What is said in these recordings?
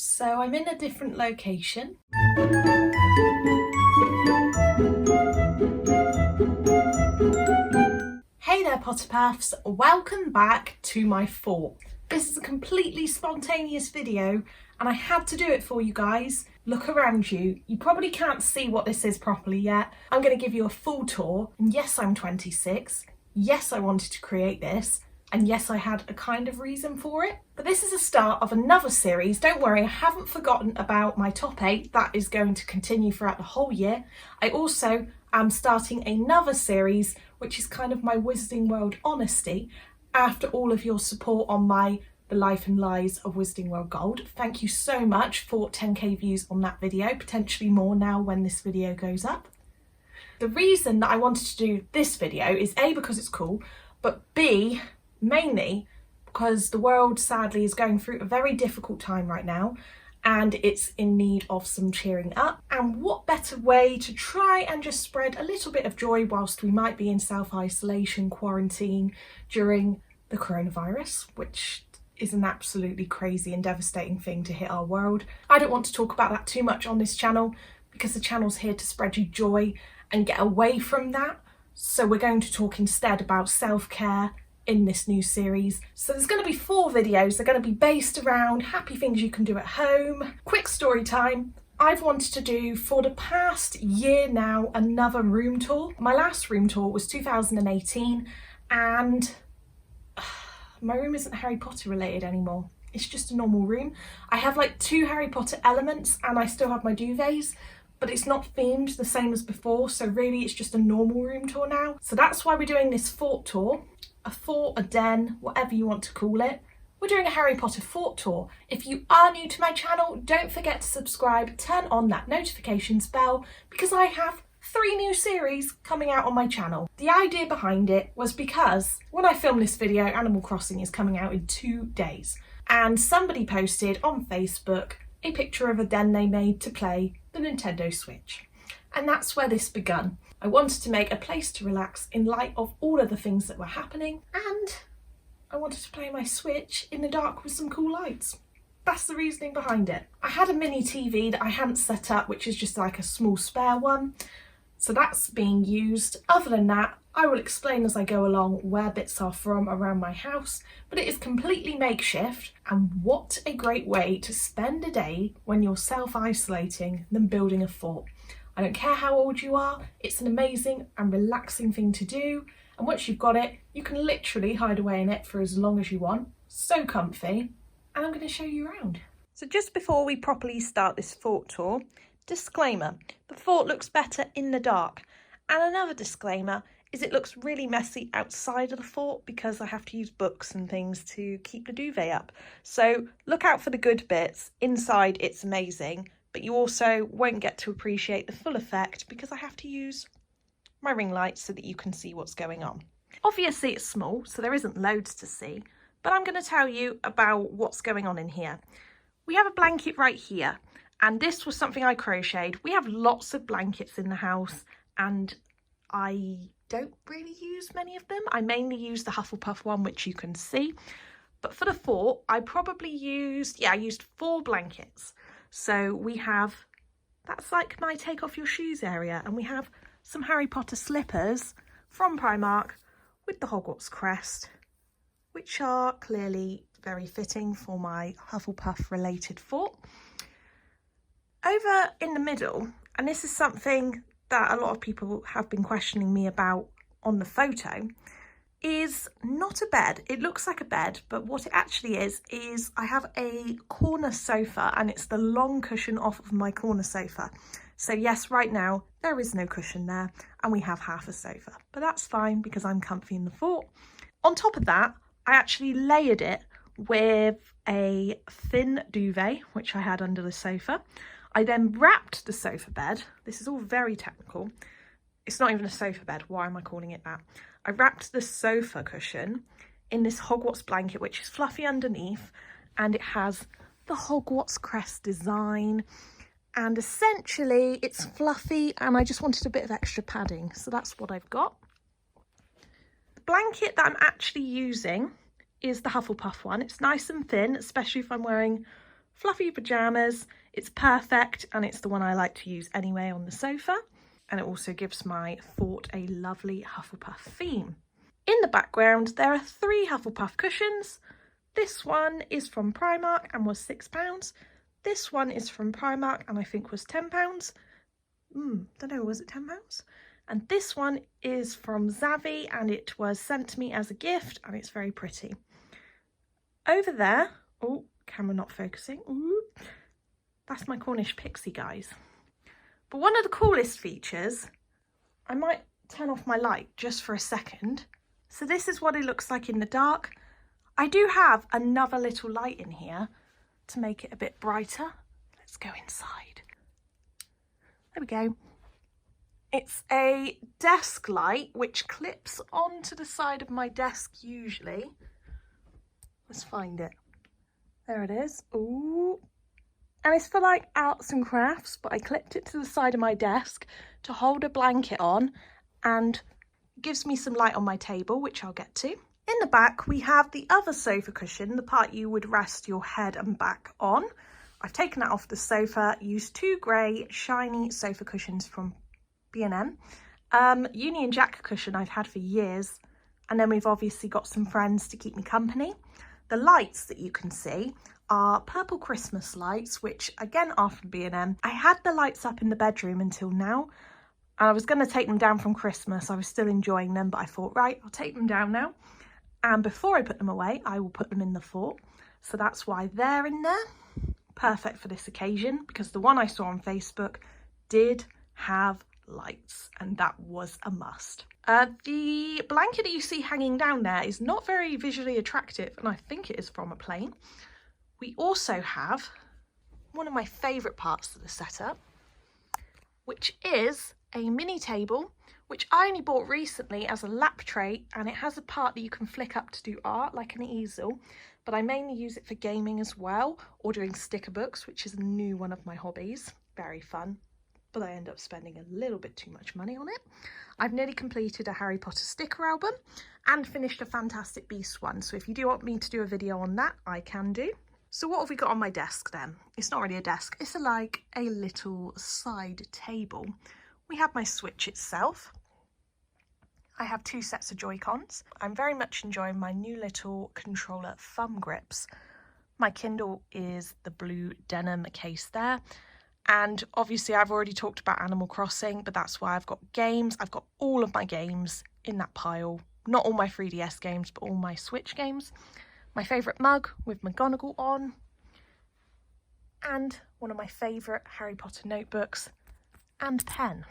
So I'm in a different location. Hey there Potterpuffs, welcome back to my fort. This is a completely spontaneous video and I had to do it for you guys. Look around you. You probably can't see what this is properly yet. I'm going to give you a full tour. And yes, I'm 26. Yes, I wanted to create this. And yes, I had a kind of reason for it. But this is a start of another series. Don't worry, I haven't forgotten about my top 8. That is going to continue throughout the whole year. I also am starting another series, which is kind of my Wizarding World honesty, after all of your support on The Life and Lies of Wizarding World Gold. Thank you so much for 10k views on that video, potentially more now when this video goes up. The reason that I wanted to do this video is A, because it's cool, but B, mainly because the world sadly is going through a very difficult time right now and it's in need of some cheering up. And what better way to try and just spread a little bit of joy whilst we might be in self-isolation, quarantine during the coronavirus, which is an absolutely crazy and devastating thing to hit our world. I don't want to talk about that too much on this channel because the channel's here to spread you joy and get away from that. So we're going to talk instead about self-care in this new series. So there's going to be 4 videos. They're going to be based around happy things you can do at home. Quick story time. I've wanted to do for the past year now another room tour. My last room tour was 2018 and my room isn't Harry Potter related anymore. It's just a normal room. I have like 2 Harry Potter elements and I still have my duvets, but it's not themed the same as before. So really it's just a normal room tour now. So that's why we're doing this fort tour. A fort, a den, whatever you want to call it. We're doing a Harry Potter fort tour. If you are new to my channel, don't forget to subscribe, turn on that notifications bell because I have 3 new series coming out on my channel. The idea behind it was because when I film this video, Animal Crossing is coming out in 2 days. And somebody posted on Facebook a picture of a den they made to play the Nintendo Switch. And that's where this begun. I wanted to make a place to relax in light of all of the things that were happening, and I wanted to play my Switch in the dark with some cool lights. That's the reasoning behind it. I had a mini TV that I hadn't set up, which is just like a small spare one. So that's being used. Other than that, I will explain as I go along where bits are from around my house, but it is completely makeshift. And what a great way to spend a day when you're self-isolating than building a fort. I don't care how old you are, it's an amazing and relaxing thing to do. And once you've got it, you can literally hide away in it for as long as you want. So comfy. And I'm going to show you around. So just before we properly start this fort tour, disclaimer, the fort looks better in the dark. And another disclaimer is it looks really messy outside of the fort because I have to use books and things to keep the duvet up. So look out for the good bits. Inside it's amazing, but you also won't get to appreciate the full effect because I have to use my ring light so that you can see what's going on. Obviously it's small, so there isn't loads to see, but I'm going to tell you about what's going on in here. We have a blanket right here, and this was something I crocheted. We have lots of blankets in the house, and I don't really use many of them. I mainly use the Hufflepuff one, which you can see. But for the fort, I probably used 4 blankets. So we have, that's like my take off your shoes area, and we have some Harry Potter slippers from Primark with the Hogwarts crest, which are clearly very fitting for my Hufflepuff related fort. Over in the middle, and this is something that a lot of people have been questioning me about on the photo, is not a bed. It looks like a bed, but what it actually is I have a corner sofa, and it's the long cushion off of my corner sofa. So yes, right now there is no cushion there and we have half a sofa, but that's fine because I'm comfy in the fort. On top of that, I actually layered it with a thin duvet, which I had under the sofa. I then wrapped the sofa bed. This is all very technical. It's not even a sofa bed. Why am I calling it that? I wrapped the sofa cushion in this Hogwarts blanket, which is fluffy underneath, and it has the Hogwarts crest design. And essentially it's fluffy, and I just wanted a bit of extra padding. So that's what I've got. The blanket that I'm actually using is the Hufflepuff one. It's nice and thin, especially if I'm wearing fluffy pyjamas. It's perfect and it's the one I like to use anyway on the sofa. And it also gives my fort a lovely Hufflepuff theme. In the background, there are 3 Hufflepuff cushions. This one is from Primark and was £6. This one is from Primark and I think was £10. Don't know, was it £10? And this one is from Zavi and it was sent to me as a gift and it's very pretty. Over there, oh, camera not focusing. Ooh, that's my Cornish pixie, guys. But one of the coolest features, I might turn off my light just for a second. So this is what it looks like in the dark. I do have another little light in here to make it a bit brighter. Let's go inside. There we go. It's a desk light which clips onto the side of my desk usually. Let's find it. There it is. Ooh. And it's for like arts and crafts, but I clipped it to the side of my desk to hold a blanket on and it gives me some light on my table, which I'll get to. In the back, we have the other sofa cushion, the part you would rest your head and back on. I've taken that off the sofa, used 2 grey shiny sofa cushions from B&M. Union Jack cushion I've had for years. And then we've obviously got some friends to keep me company. The lights that you can see are purple Christmas lights, which again are from B&M. I had the lights up in the bedroom until now, and I was going to take them down from Christmas. I was still enjoying them, but I thought, right, I'll take them down now. And before I put them away, I will put them in the fort. So that's why they're in there. Perfect for this occasion, because the one I saw on Facebook did have lights, and that was a must. The blanket that you see hanging down there is not very visually attractive, and I think it is from a plane. We also have one of my favourite parts of the setup, which is a mini table, which I only bought recently as a lap tray, and it has a part that you can flick up to do art, like an easel, but I mainly use it for gaming as well, or doing sticker books, which is a new one of my hobbies. Very fun, but I end up spending a little bit too much money on it. I've nearly completed a Harry Potter sticker album and finished a Fantastic Beasts one, so if you do want me to do a video on that, I can do. So what have we got on my desk then? It's not really a desk, it's like a little side table. We have my Switch itself. I have 2 sets of Joy-Cons. I'm very much enjoying my new little controller thumb grips. My Kindle is the blue denim case there. And obviously I've already talked about Animal Crossing, but that's why I've got games. I've got all of my games in that pile. Not all my 3DS games, but all my Switch games. My favourite mug with McGonagall on, and one of my favourite Harry Potter notebooks and pen.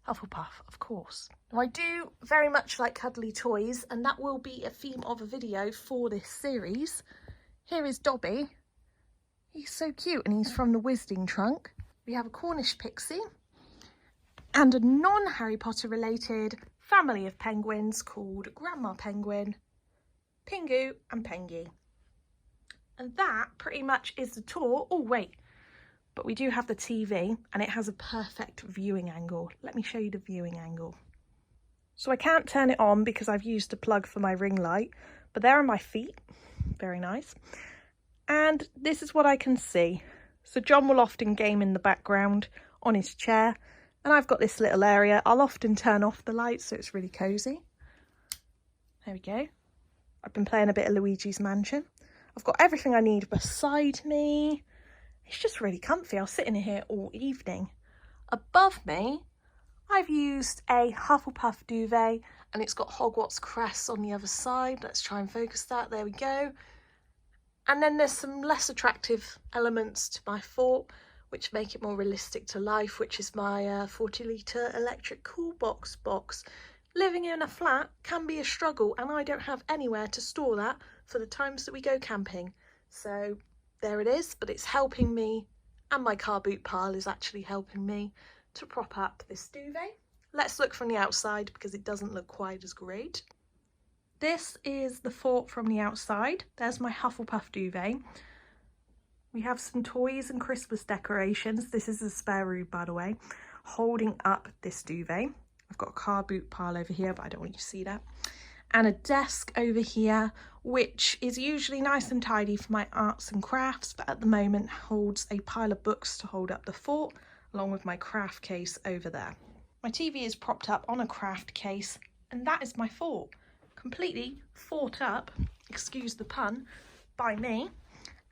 Hufflepuff, of course. Now, I do very much like cuddly toys, and that will be a theme of a video for this series. Here is Dobby. He's so cute, and he's from the Wizarding Trunk. We have a Cornish pixie and a non-Harry Potter related family of penguins called Grandma Penguin, Pingu and Pengy. And that pretty much is the tour. Oh wait, but we do have the TV and it has a perfect viewing angle. Let me show you the viewing angle. So I can't turn it on because I've used a plug for my ring light, but there are my feet. Very nice. And this is what I can see. So John will often game in the background on his chair, and I've got this little area. I'll often turn off the lights so it's really cozy. There we go. I've been playing a bit of Luigi's Mansion. I've got everything I need beside me. It's just really comfy. I'll sit in here all evening. Above me, I've used a Hufflepuff duvet, and it's got Hogwarts crest on the other side. Let's try and focus that. There we go. And then there's some less attractive elements to my fort, which make it more realistic to life, which is my 40-litre electric cool box. Living in a flat can be a struggle, and I don't have anywhere to store that for the times that we go camping. So there it is, but it's helping me, and my car boot pile is actually helping me to prop up this duvet. Let's look from the outside because it doesn't look quite as great. This is the fort from the outside. There's my Hufflepuff duvet. We have some toys and Christmas decorations. This is a spare room, by the way, holding up this duvet. I've got a car boot pile over here, but I don't want you to see that. and a desk over here, which is usually nice and tidy for my arts and crafts, but at the moment holds a pile of books to hold up the fort, along with my craft case over there. My TV is propped up on a craft case, and that is my fort. Completely fought up, excuse the pun, by me.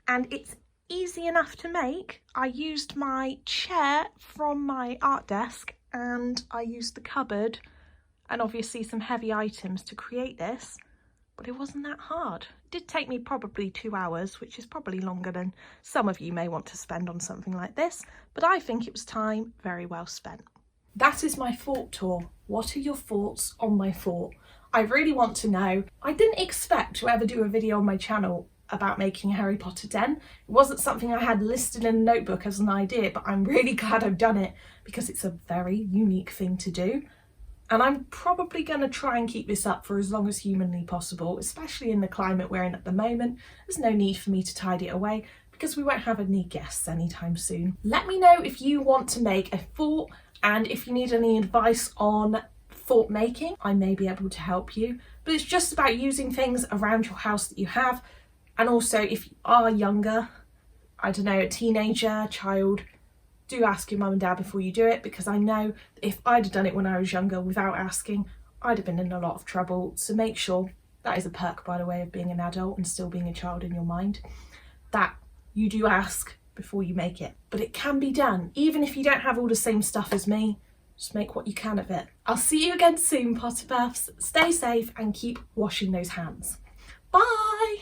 And it's easy enough to make. I used my chair from my art desk, and I used the cupboard and obviously some heavy items to create this, but it wasn't that hard. It did take me probably 2 hours, which is probably longer than some of you may want to spend on something like this, but I think it was time very well spent. That is my fort tour. What are your thoughts on my fort? I really want to know. I didn't expect to ever do a video on my channel about making a Harry Potter den. It wasn't something I had listed in a notebook as an idea, but I'm really glad I've done it because it's a very unique thing to do. And I'm probably going to try and keep this up for as long as humanly possible, especially in the climate we're in at the moment. There's no need for me to tidy it away because we won't have any guests anytime soon. Let me know if you want to make a fort, and if you need any advice on fort making, I may be able to help you. But it's just about using things around your house that you have. And also, if you are younger, I don't know, a teenager, child, do ask your mum and dad before you do it, because I know that if I'd have done it when I was younger without asking, I'd have been in a lot of trouble. So make sure, that is a perk by the way of being an adult and still being a child in your mind, that you do ask before you make it. But it can be done, even if you don't have all the same stuff as me. Just make what you can of it. I'll see you again soon, Potterpuffs. Stay safe and keep washing those hands. Bye!